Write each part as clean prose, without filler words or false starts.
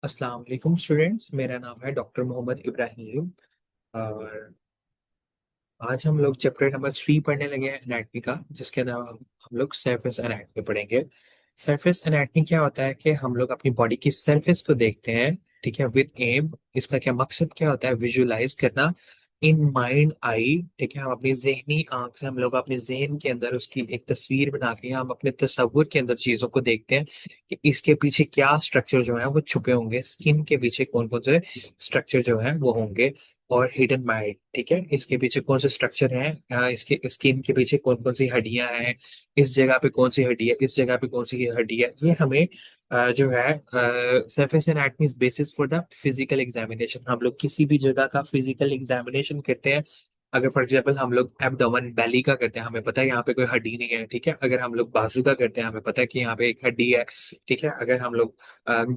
अस्सलाम वालेकुम स्टूडेंट्स। मेरा नाम है डॉक्टर मोहम्मद इब्राहिम। और आज हम लोग चैप्टर नंबर 3 पढ़ने लगे हैं एनाटमी का, जिसके अंदर हम लोग सरफेस एनाटमी पढ़ेंगे। सरफेस एनाटमी क्या होता है कि हम लोग अपनी बॉडी की सरफेस को देखते हैं, ठीक है, विद एम। इसका क्या मकसद क्या होता है? विजुलाइज करना इन माइंड आई, ठीक है। हम अपनी जहनी आंख से हम लोग अपने जहन के अंदर उसकी एक तस्वीर बना के हम अपने तस्वुर के अंदर चीजों को देखते हैं कि इसके पीछे क्या स्ट्रक्चर जो है वो छुपे होंगे, स्किन के पीछे कौन कौन से स्ट्रक्चर जो है वो होंगे। और हिडन माइंड, ठीक है, इसके पीछे कौन से स्ट्रक्चर हैं, इसके स्किन के पीछे कौन कौन सी हड्डियां हैं, इस जगह पे कौन सी हड्डी है, इस जगह पे कौन सी हड्डी है, ये हमें जो है surface anatomy basis for the physical examination. हम लोग किसी भी जगह का फिजिकल एग्जामिनेशन करते हैं। अगर फॉर एग्जाम्पल हम लोग एब्डोमेन बेली का करते हैं, हमें पता है यहाँ पे कोई हड्डी नहीं है, ठीक है। अगर हम लोग बाजू का करते हैं, हमें पता है कि यहाँ पे एक हड्डी है, ठीक है। अगर हम लोग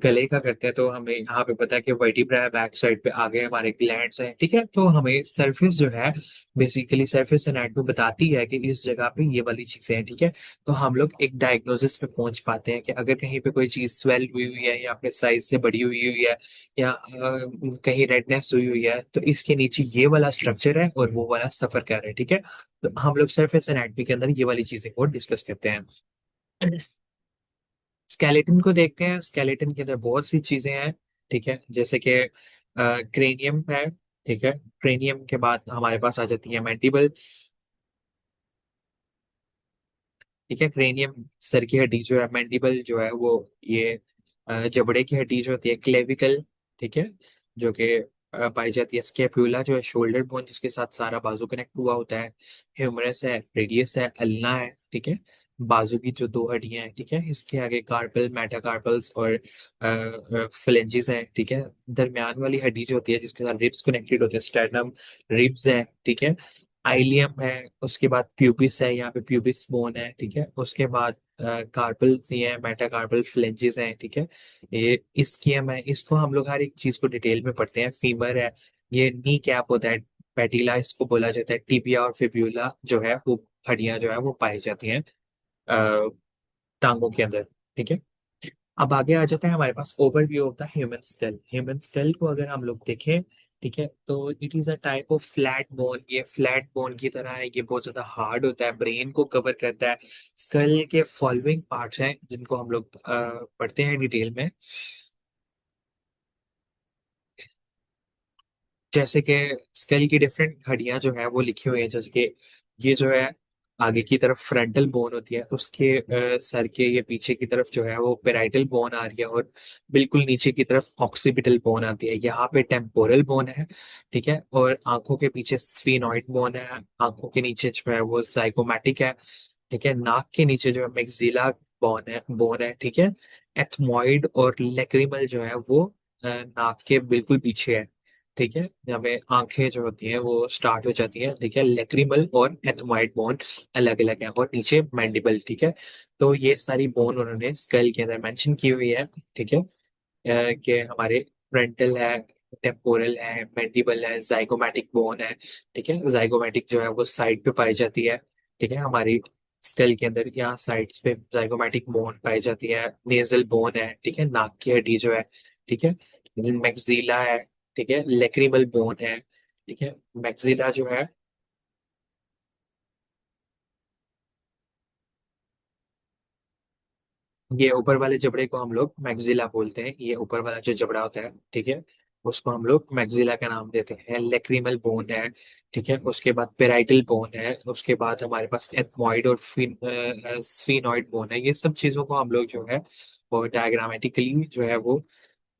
गले का करते हैं तो हमें यहाँ पे पता है कि वर्टिब्रा है, बैक साइड पे आगे हमारे ग्लैंड्स हैं, ठीक है। तो हमें सरफेस जो है, बेसिकली सरफेस एनाटॉमी बताती है कि इस जगह पे ये वाली चीजें हैं, ठीक है। तो हम लोग एक डायग्नोसिस पे पहुंच पाते हैं कि अगर कहीं पे कोई चीज स्वेल हुई हुई है या अपने साइज से बड़ी हुई हुई है या कहीं रेडनेस हुई हुई है, तो इसके नीचे ये वाला स्ट्रक्चर है और वो वाला सफर कर रहा है, ठीक है। तो हम लोग सरफेस एनाटॉमी के अंदर ये वाली चीजें को डिस्कस करते हैं। स्केलेटन को देखते हैं। स्केलेटन के अंदर बहुत सी चीजें हैं, ठीक है, जैसे कि क्रेनियम है, ठीक है। क्रेनियम के बाद हमारे पास आ जाती है मैंडिबल, ठीक है। क्रेनियम सर की हड्डी जो है, मैंडिबल जो है वो ये जबड़े की हड्डी जो होती है, क्लेविकल, ठीक है, जो कि पाई जाती है। स्केप्यूला जो है शोल्डर बोन, जिसके साथ सारा बाजू कनेक्ट हुआ होता है। ह्यूमरस है, रेडियस है, अल्ना है, ठीक है। बाजू की जो दो हड्डियां हैं, ठीक है, इसके आगे कार्पल, मेटाकार्पल्स और फ्लेंजेस हैं, ठीक है। दरमियान वाली हड्डी जो होती है जिसके साथ रिब्स कनेक्टेड होते हैं, स्टर्नम रिब्स है, ठीक है। आइलियम है, उसके बाद प्यूबिस है, यहाँ पे प्यूबिस बोन है, ठीक है। उसके बाद कार्पल है, मेटाकार्पल फ्लेंजेस हैं, ठीक है। ये इस्कियम है, इसको हम लोग हर एक चीज को डिटेल में पढ़ते हैं। फीमर है, ये नी कैप होता है। पैटिला इसको बोला जाता है। टिबिया और फिब्यूला जो है वो हड्डियां जो है वो पाई जाती हैं टांगों के अंदर, ठीक है। अब आगे आ जाता है हमारे पास overview of the human scale. Human scale को अगर हम लोग देखें, ठीक है, तो it is a type of flat bone. ये फ्लैट बोन की तरह है, ये बहुत ज्यादा हार्ड होता है, ब्रेन को कवर करता है। स्कल के फॉलोइंग पार्ट्स हैं जिनको हम लोग पढ़ते हैं डिटेल में, जैसे कि स्कल की डिफरेंट हड्डियां जो है वो लिखी हुई है। जैसे कि ये जो है आगे की तरफ फ्रंटल बोन होती है, उसके सर के ये पीछे की तरफ जो है वो पेराइटल बोन आ रही है, और बिल्कुल नीचे की तरफ ऑक्सीपिटल बोन आती है। यहाँ पे टेम्पोरल बोन है, ठीक है। और आंखों के पीछे स्फीनॉइड बोन है। आंखों के नीचे जो है वो जाइगोमैटिक है, ठीक है। नाक के नीचे जो है मैक्सिला बोन है, ठीक है। एथमॉइड और लेक्रिमल जो है वो नाक के बिल्कुल पीछे है, ठीक है। यहाँ पे आंखें जो होती हैं वो स्टार्ट हो जाती हैं, ठीक है। लेक्रिमल और एथमॉइड बोन अलग अलग है, और नीचे मैंडिबल, ठीक है। तो ये सारी बोन उन्होंने स्कल के अंदर मेंशन की हुई है, ठीक है। कि हमारे फ्रंटल है, टेम्पोरल है, मैंडिबल है, जाइगोमैटिक बोन है, ठीक है। जाइगोमैटिक जो है वो साइड पे पाई जाती है, ठीक है, हमारी स्कल के अंदर यहाँ साइड्स पे जाइगोमैटिक बोन पाई जाती है। नेजल बोन है, ठीक है, नाक की हड्डी जो है, ठीक है। मैक्सिला है, ठीक है। लेक्रिमल बोन है, ठीक है। मैक्सिला जो है, ये ऊपर वाले जबड़े को हम लोग मैक्सिला बोलते हैं। ये ऊपर वाला जो जबड़ा होता है, ठीक है, उसको हम लोग मैक्सिला का नाम देते हैं। लेक्रिमल बोन है, ठीक है। उसके बाद पेराइटल बोन है। उसके बाद हमारे पास एथमॉइड और स्फीनॉइड बोन है। ये सब चीजों को हम लोग जो है वो डायग्रामेटिकली जो है वो,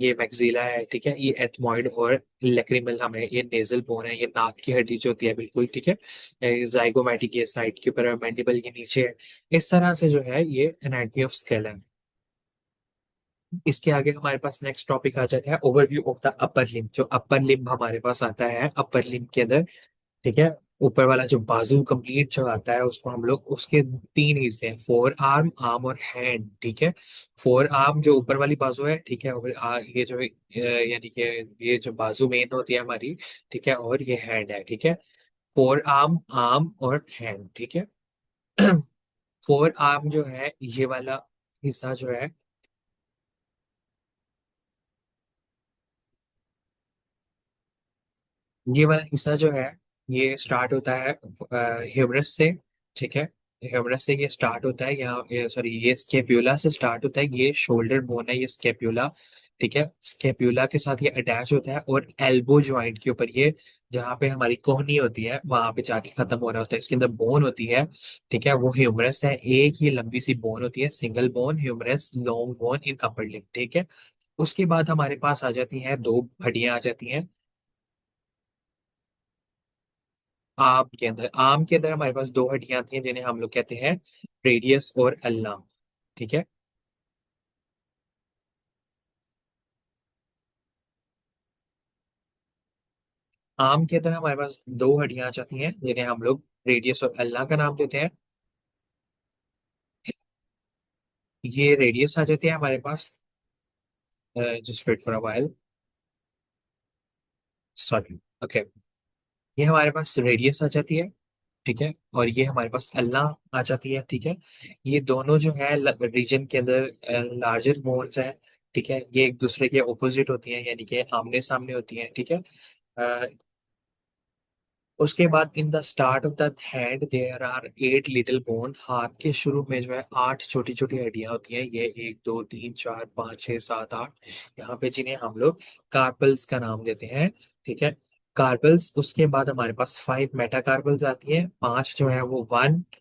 ये मैक्सिला है, ठीक है। ये एथमॉइड और लेक्रिमल हमें, ये नेजल बोन है, ये नाक की हड्डी जो होती है बिल्कुल, ठीक है। जाइगोमैटिक ये साइड के ऊपर, मैंडिबल के नीचे है। इस तरह से जो है ये एनाटॉमी ऑफ स्केल है। इसके आगे हमारे पास नेक्स्ट टॉपिक आ जाता है overview of the upper limb. जो अपर लिम्ब हमारे पास आता है, अपर लिम्ब के अंदर, ठीक है, ऊपर वाला जो बाजू कंप्लीट जो आता है उसको हम लोग, उसके तीन हिस्से हैं, फोर आर्म, आर्म और हैंड, ठीक है। फोर आर्म जो ऊपर वाली बाजू है, ठीक है, और ये जो यानी कि ये जो बाजू मेन होती है हमारी, ठीक है, और ये हैंड है, ठीक है। फोर आर्म, आर्म और हैंड, ठीक है। फोर आर्म जो है ये वाला हिस्सा जो है, ये वाला हिस्सा जो है ये स्टार्ट होता है ह्यूमरस से। ठीक है, ह्यूमरस से ये स्टार्ट होता है, यहाँ सॉरी ये स्केप्यूला से स्टार्ट होता है, ये शोल्डर बोन है ये स्केप्यूला। ठीक है, स्केप्यूला के साथ ये अटैच होता है और एल्बो जॉइंट के ऊपर ये, जहाँ पे हमारी कोहनी होती है वहां पे जाके खत्म हो रहा होता है, इसके अंदर बोन होती है। ठीक है, वो ह्यूमरस है, एक ही लंबी सी बोन होती है, single bone humerus long bone in upper lip. ठीक है, उसके बाद हमारे पास आ जाती हैं दो हड्डियां आ जाती हैं आम के अंदर हमारे पास दो हड्डियां आती हैं जिन्हें हम लोग कहते हैं रेडियस और अल्ना। ठीक है, आम के अंदर हमारे पास दो हड्डियां आ जाती हैं जिन्हें हम लोग रेडियस और अल्ना का नाम देते हैं। ये रेडियस आ जाती है हमारे पास, just wait for a while, sorry. Okay, ये हमारे पास रेडियस आ जाती है। ठीक है, और ये हमारे पास अल्ना आ जाती है। ठीक है, ये दोनों जो है रीजन के अंदर लार्जर बोन्स हैं। ठीक है, ये एक दूसरे के ऑपोजिट होती हैं, यानी कि आमने सामने होती हैं। ठीक है, उसके बाद in the start of the hand there are 8 little bone, हाथ के शुरू में जो है 8 छोटी छोटी हड्डियां होती हैं, ये 1 2 3 4 5 6 7 8, यहाँ पे जिन्हें हम लोग कार्पल्स का नाम देते हैं। ठीक है, कार्पल्स, उसके बाद हमारे पास 5 मेटाकार्पल्स आती हैं, पांच जो है वो 1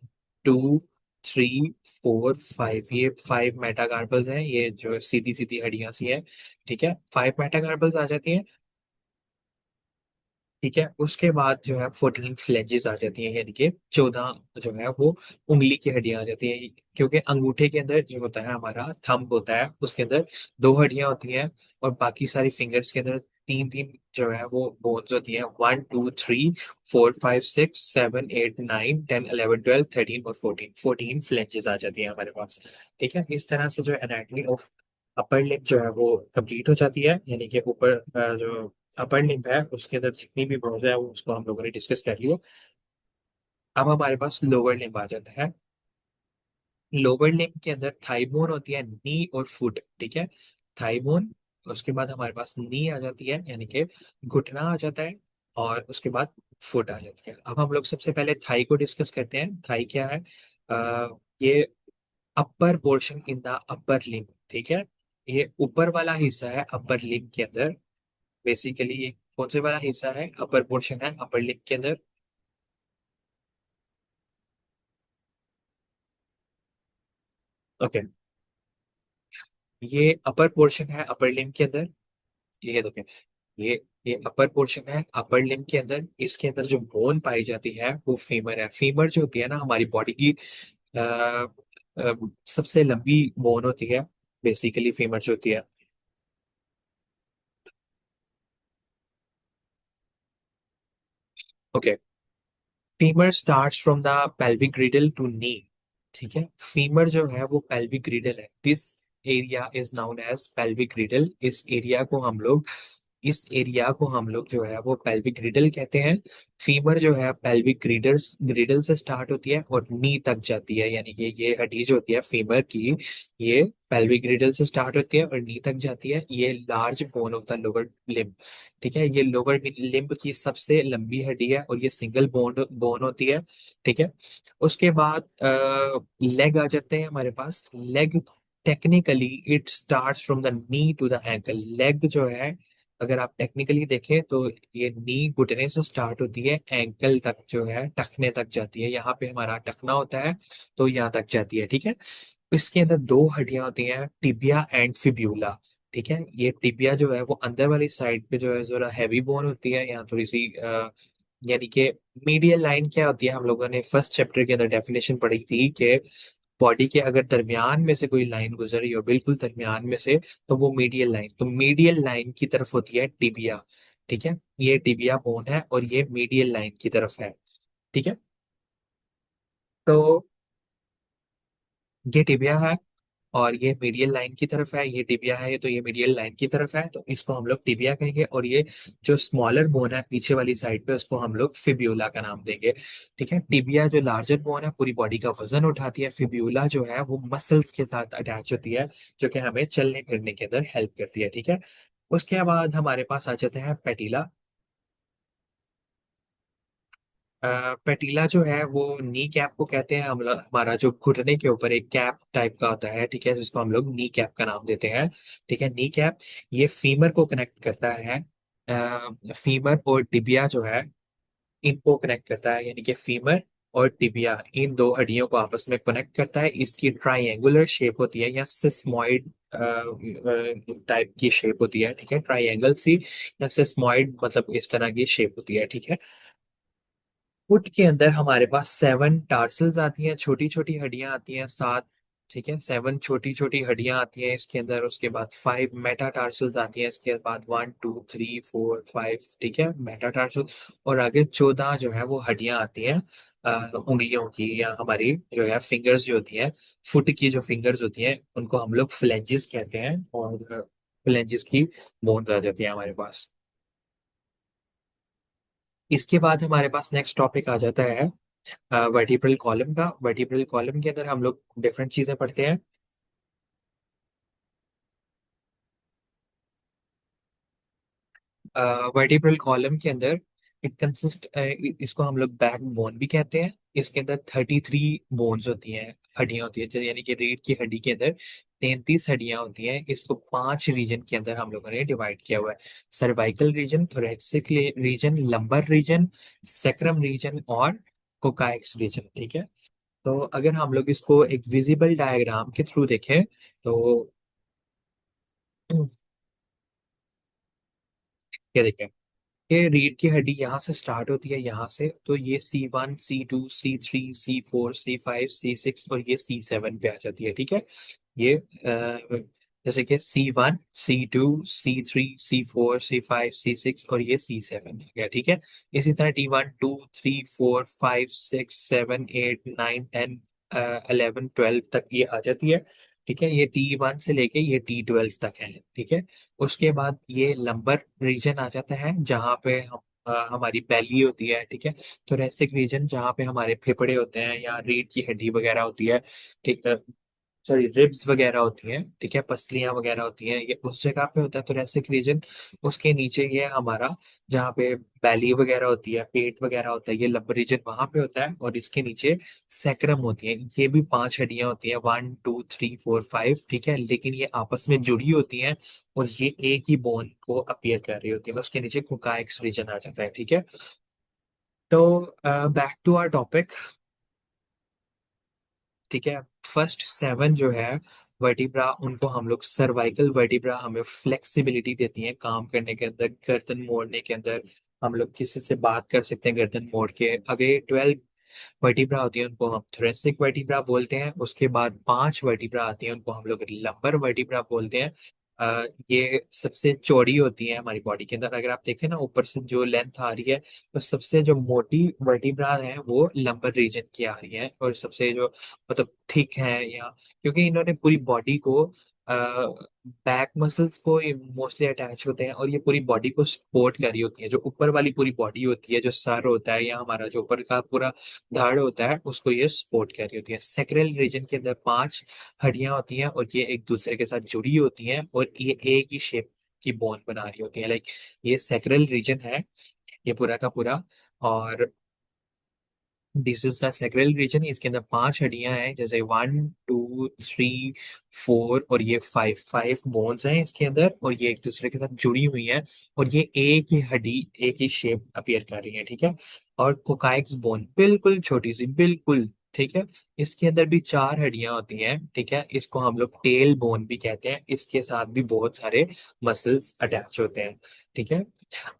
2 3 4 5, ये 5 मेटाकार्पल्स हैं, ये जो सीधी सीधी हड्डियां सी हैं। ठीक है, 5 मेटाकार्पल्स आ जाती हैं। ठीक है, उसके बाद जो है 14 फ्लेंजेस आ जाती हैं, यानी कि 14 जो है वो उंगली की हड्डियां आ जाती हैं, क्योंकि अंगूठे के अंदर जो होता है हमारा थंब होता है उसके अंदर दो हड्डियां होती हैं, और बाकी सारी फिंगर्स के अंदर तीन तीन जो है वो बोन्स होती हैं, 1 2 3 4 5 6 7 8 9 10 11 12 13 और 14 फ्लेंजेस आ जाती हैं हमारे पास। ठीक है, इस तरह से जो एनाटॉमी ऑफ अपर लिप जो है वो कंप्लीट हो जाती है, यानी कि ऊपर जो अपर लिम्ब है उसके अंदर जितनी भी बोन्स है वो उसको हम लोगों ने डिस्कस कर लिया। अब हमारे पास लोअर लिम्ब आ जाता है। लोअर लिम्ब के अंदर थाई बोन होती है, नी और फुट। ठीक है, थाई बोन, उसके बाद हमारे पास नी आ जाती है, यानी कि घुटना आ जाता है, और उसके बाद फुट आ जाती है। अब हम लोग सबसे पहले थाई को डिस्कस करते हैं। थाई क्या है? ये upper portion in the upper limb. ठीक है, ये ऊपर वाला हिस्सा है अपर लिम्ब के अंदर। बेसिकली ये कौन से वाला हिस्सा है, अपर पोर्शन है अपर लिप के अंदर। ओके, ये अपर पोर्शन है अपर लिम के अंदर। ये देखें, ये ये अपर पोर्शन है अपर लिम के अंदर, इसके अंदर जो बोन पाई जाती है वो फीमर है। फीमर जो होती है ना हमारी बॉडी की अ, सबसे लंबी बोन होती है, बेसिकली फीमर जो होती है। Okay, femur starts from the pelvic girdle to knee. ठीक है, फीमर जो है वो पेल्विक ग्रिडल है, this area is known as pelvic girdle. इस एरिया को हम लोग जो है वो पेल्विक ग्रिडल कहते हैं। फीमर जो है पेल्विक ग्रिडल्स ग्रिडल से स्टार्ट होती है और नी तक जाती है, यानी कि ये हड्डी जो होती है फीमर की, ये पेल्विक ग्रिडल से स्टार्ट होती है और नी तक जाती है। ये large bone of the lower limb. ठीक है, ये लोअर लिम्ब की सबसे लंबी हड्डी है और ये सिंगल बोन बोन होती है। ठीक है, उसके बाद लेग आ जाते हैं हमारे पास। Leg, technically it starts from the knee to the ankle. Leg जो है, अगर आप टेक्निकली देखें तो ये नी घुटने से स्टार्ट होती है, एंकल तक जो है टखने तक जाती है, यहाँ पे हमारा टखना होता है तो यहाँ तक जाती है। ठीक है, इसके अंदर दो हड्डियां होती हैं, टिबिया एंड फिब्यूला। ठीक है, ये टिबिया जो है वो अंदर वाली साइड पे जो है जरा हैवी बोन होती है, यहाँ थोड़ी सी यानी कि मीडियल लाइन क्या होती है, हम लोगों ने फर्स्ट चैप्टर के अंदर डेफिनेशन पढ़ी थी कि बॉडी के अगर दरमियान में से कोई लाइन गुजर रही हो, बिल्कुल दरमियान में से, तो वो मीडियल लाइन, तो मीडियल लाइन की तरफ होती है टिबिया। ठीक है, ये टिबिया बोन है और ये मीडियल लाइन की तरफ है। ठीक है, तो ये टिबिया है और ये मीडियल लाइन की तरफ है, ये टिबिया है तो ये मीडियल लाइन की तरफ है, तो इसको हम लोग टिबिया कहेंगे, और ये जो स्मॉलर बोन है पीछे वाली साइड पे उसको हम लोग फिब्यूला का नाम देंगे। ठीक है, टिबिया जो लार्जर बोन है पूरी बॉडी का वजन उठाती है, फिब्यूला जो है वो मसल्स के साथ अटैच होती है, जो कि हमें चलने फिरने के अंदर हेल्प करती है। ठीक है, उसके बाद हमारे पास आ जाते हैं पेटिला। पैटिला जो है वो नी कैप को कहते हैं। हम हमारा जो घुटने के ऊपर एक कैप टाइप का होता है, ठीक है, जिसको हम लोग नी कैप का नाम देते हैं। ठीक है, नी कैप ये फीमर को कनेक्ट करता है। फीमर और टिबिया जो है इनको कनेक्ट करता है, यानी कि फीमर और टिबिया इन दो हड्डियों को आपस में कनेक्ट करता है। इसकी ट्राइंगुलर शेप होती है या सिस्मॉइड टाइप की शेप होती है। ठीक है, ट्राइंगल सी या सिस्मॉइड मतलब इस तरह की शेप होती है। ठीक है, फुट के अंदर हमारे पास 7 टार्सल्स आती हैं, छोटी छोटी हड्डियां आती हैं 7। ठीक है, 7 छोटी छोटी हड्डियां आती हैं इसके अंदर। उसके बाद 5 मेटाटार्सल्स आती हैं इसके बाद, 1 2 3 4 5। ठीक है, मेटाटार्सल। और आगे 14 जो है वो हड्डियां आती हैं उंगलियों की, या हमारी जो है फिंगर्स जो होती हैं, फुट की जो फिंगर्स होती हैं उनको हम लोग फ्लेंजेस कहते हैं। और फ्लेंजेस की बोन्स आ जाती है हमारे पास। इसके बाद हमारे पास नेक्स्ट टॉपिक आ जाता है वर्टिब्रल कॉलम का। वर्टिब्रल कॉलम के अंदर हम लोग डिफरेंट चीजें पढ़ते हैं। वर्टिब्रल कॉलम के अंदर इट कंसिस्ट, इसको हम लोग बैक बोन भी कहते हैं। इसके अंदर 33 बोन्स होती हैं, हड्डियां होती हैं, यानी कि रीढ़ की हड्डी के अंदर 33 हड्डियां होती हैं। इसको 5 रीजन के अंदर हम लोगों ने डिवाइड किया हुआ है। Cervical region, thoracic region, lumbar region, sacrum region और कोकाइक्स रीजन। ठीक है, तो अगर हम लोग इसको एक विजिबल डायग्राम के थ्रू देखें तो क्या देखें, ये रीढ़ की हड्डी यहाँ से स्टार्ट होती है, यहाँ से। तो ये C1 C2 C3 C4 C5 C6 और ये C7 पे आ जाती है। ठीक है, ये जैसे कि C1 C2 C3 C4 C5 C6 और ये C7 है। ठीक है, इसी तरह T1 2 3 4 5 6 7 8 9 10 11 तक ये आ जाती है। ठीक है, ये T1 से लेके ये T12 तक है। ठीक है, उसके बाद ये लंबर रीजन आ जाता है, जहाँ पे हम हमारी बैली होती है। ठीक है, थोरैसिक रीजन जहाँ पे हमारे फेफड़े होते हैं या रीढ़ की हड्डी वगैरह होती है। ठीक, सॉरी, रिब्स वगैरह होती हैं। ठीक है, पसलियां वगैरह होती हैं, ये उस जगह पे होता है थोरैसिक रीजन। उसके नीचे ये हमारा जहाँ पे बैली वगैरह होती है, पेट वगैरह होता है, ये लब रीजन वहां पे होता है। और इसके नीचे सैक्रम होती है, ये भी 5 हड्डियां होती हैं, 1 2 3 4 5। ठीक है, लेकिन ये आपस में जुड़ी होती हैं और ये एक ही बोन को अपीयर कर रही होती है। उसके नीचे कोकाइक्स रीजन आ जाता है। ठीक है, तो बैक टू आवर टॉपिक। ठीक है, फर्स्ट 7 जो है वर्टिब्रा, उनको हम लोग सर्वाइकल वर्टिब्रा, हमें फ्लेक्सिबिलिटी देती हैं काम करने के अंदर, गर्दन मोड़ने के अंदर। हम लोग किसी से बात कर सकते हैं गर्दन मोड़ के। अगर 12 वर्टिब्रा होती है उनको हम थोरेसिक वर्टिब्रा बोलते हैं। उसके बाद 5 वर्टिब्रा आती हैं, उनको हम लोग लंबर वर्टिब्रा बोलते हैं। ये सबसे चौड़ी होती है हमारी बॉडी के अंदर। अगर आप देखें ना, ऊपर से जो लेंथ आ रही है, तो सबसे जो मोटी वर्टिब्रा है वो लंबर रीजन की आ रही है। और सबसे जो मतलब थिक है, या क्योंकि इन्होंने पूरी बॉडी को, बैक मसल्स को मोस्टली अटैच होते हैं और ये पूरी बॉडी को सपोर्ट कर रही होती है। जो ऊपर वाली पूरी बॉडी होती है, जो सर होता है या हमारा जो ऊपर का पूरा धड़ होता है, उसको ये सपोर्ट कर रही होती है। सेक्रल रीजन के अंदर 5 हड्डियां होती हैं और ये एक दूसरे के साथ जुड़ी होती हैं और ये एक ही शेप की बोन बना रही होती है। लाइक ये सेक्रल रीजन है, ये पूरा का पूरा। और this is the sacral region. इसके अंदर 5 हड्डियां हैं, जैसे 1 2 3 4 और ये 5 बोन्स हैं इसके अंदर, और ये एक दूसरे के साथ जुड़ी हुई हैं। और ये एक ही हड्डी, एक ही शेप अपीयर कर रही है। ठीक है, और कोकाइक्स बोन बिल्कुल छोटी सी, बिल्कुल। ठीक है, इसके अंदर भी 4 हड्डियां होती हैं। ठीक है, इसको हम लोग टेल बोन भी कहते हैं। इसके साथ भी बहुत सारे मसल्स अटैच होते हैं। ठीक है,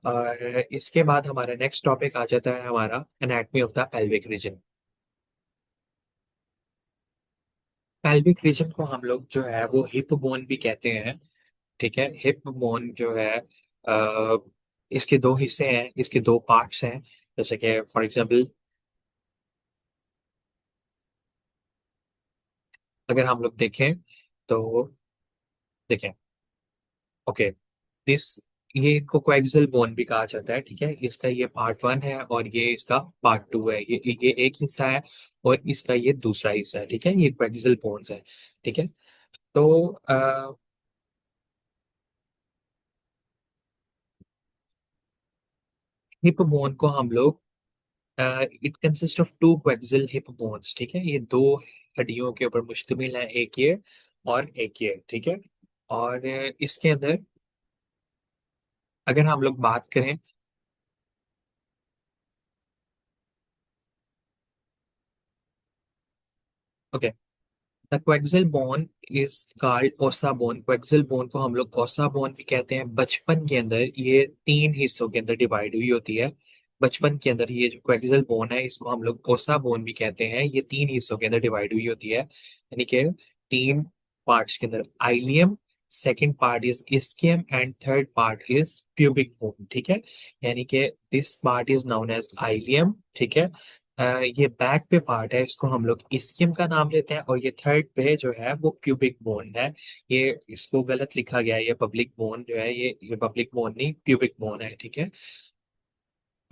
और इसके बाद हमारा नेक्स्ट टॉपिक आ जाता है हमारा anatomy of the pelvic region. Pelvic region को हम लोग जो है वो हिप बोन भी कहते हैं। ठीक है, हिप बोन जो है इसके 2 हिस्से हैं, इसके 2 पार्ट्स हैं। जैसे कि फॉर एग्जांपल अगर हम लोग देखें तो देखें, ओके, दिस, ये इनको कोएक्सियल बोन भी कहा जाता है। ठीक है, इसका ये पार्ट 1 है और ये इसका पार्ट 2 है। ये एक हिस्सा है और इसका ये दूसरा हिस्सा है। ठीक है, ये कोएक्सियल बोन्स है। ठीक है, तो हिप बोन को हम लोग it consist of two coaxial hip bones, ठीक है, ये दो हड्डियों के ऊपर मुश्तमिल है, एक ये और एक ये, ठीक है। और इसके अंदर अगर हम लोग बात करें, okay, the coaxial bone is called ओसा बोन। कोएक्सियल बोन को हम लोग ओसा बोन भी कहते हैं। बचपन के अंदर ये तीन हिस्सों के अंदर डिवाइड हुई होती है। बचपन के अंदर ये जो कोएक्सियल बोन है इसको हम लोग ओसा बोन भी कहते हैं। ये तीन हिस्सों के अंदर डिवाइड हुई होती है, यानी कि तीन पार्ट्स के अंदर। Ilium, second part is ischium and third part is pubic bone, ठीक है। यानी कि this part is known as ilium, ठीक है। ये बैक पे पार्ट है, इसको हम लोग इस्कियम का नाम लेते हैं, और ये थर्ड पे जो है वो प्यूबिक बोन है। ये इसको गलत लिखा गया है, ये पब्लिक बोन जो है, ये पब्लिक बोन नहीं, प्यूबिक बोन है, ठीक है।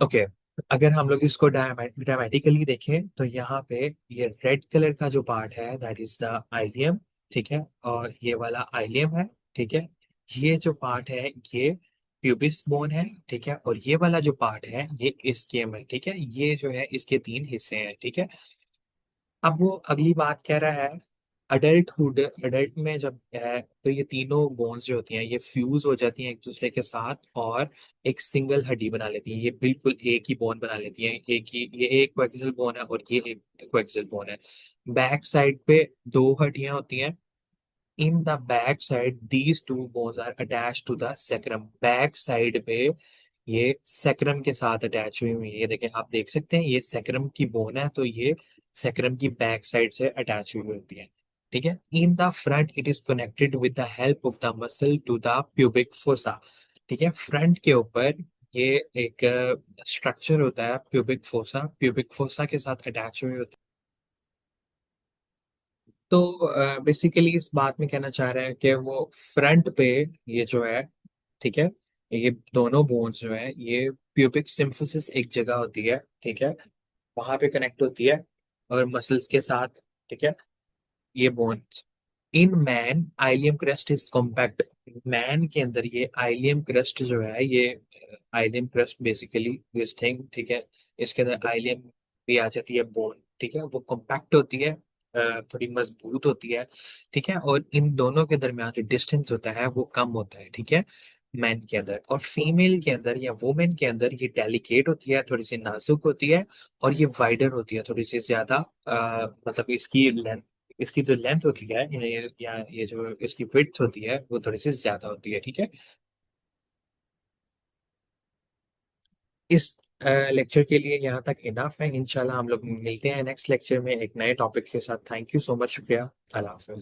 ओके, अगर हम लोग इसको ड्रामेटिकली देखें तो यहाँ पे ये रेड कलर का जो पार्ट है दैट इज द आइलियम, ठीक है, और ये वाला आइलियम है, ठीक है। ये जो पार्ट है ये प्यूबिस बोन है, ठीक है, और ये वाला जो पार्ट है ये इस्कियम है, ठीक है। ये जो है इसके तीन हिस्से हैं, ठीक है। अब वो अगली बात कह रहा है, अडल्टहुड, अडल्ट में जब है तो ये तीनों बोन्स जो होती हैं ये फ्यूज हो जाती हैं एक दूसरे के साथ, और एक सिंगल हड्डी बना लेती हैं। ये बिल्कुल एक ही बोन बना लेती हैं, एक ही, ये एक कोएक्सियल बोन है और ये एक कोएक्सियल बोन है। बैक साइड पे दो हड्डियां होती हैं। In the back side these two bones are attach to the sacrum. Back side पे ये सेक्रम के साथ अटैच हुई हुई है। ये देखें, आप देख सकते हैं ये सेक्रम की बोन है, तो ये सेक्रम की बैक साइड से अटैच हुई होती है, ठीक है। In the front it is connected with the help of the muscle to the pubic fossa, ठीक है। फ्रंट के ऊपर ये एक स्ट्रक्चर होता है प्यूबिक फोसा, प्यूबिक फोसा के साथ अटैच हुई होती है। तो बेसिकली इस बात में कहना चाह रहे हैं कि वो फ्रंट पे ये जो है, ठीक है, ये दोनों बोन्स जो है ये प्यूबिक सिम्फिसिस एक जगह होती है, ठीक है, वहां पे कनेक्ट होती है और मसल्स के साथ, ठीक है, ये bones. In man ileum crust is compact. Man के अंदर ये आइलियम क्रस्ट जो है, ये ileum crust basically this thing, ठीक है, इसके अंदर आइलियम भी आ जाती है बोन, ठीक है, वो कॉम्पैक्ट होती है, थोड़ी मजबूत होती है, ठीक है। और इन दोनों के दरमियान जो डिस्टेंस होता है वो कम होता है, ठीक है, मैन के अंदर। और फीमेल के अंदर या वुमेन के अंदर ये डेलिकेट होती है, थोड़ी सी नाजुक होती है, और ये वाइडर होती है, थोड़ी सी ज्यादा, मतलब इसकी लेंथ, इसकी जो लेंथ होती है या ये जो इसकी विड्थ होती है वो थोड़ी सी ज्यादा होती है, ठीक है। इस लेक्चर के लिए यहाँ तक इनफ है। इंशाल्लाह हम लोग मिलते हैं नेक्स्ट लेक्चर में एक नए टॉपिक के साथ। थैंक यू सो मच, शुक्रिया, अल्लाह हाफिज।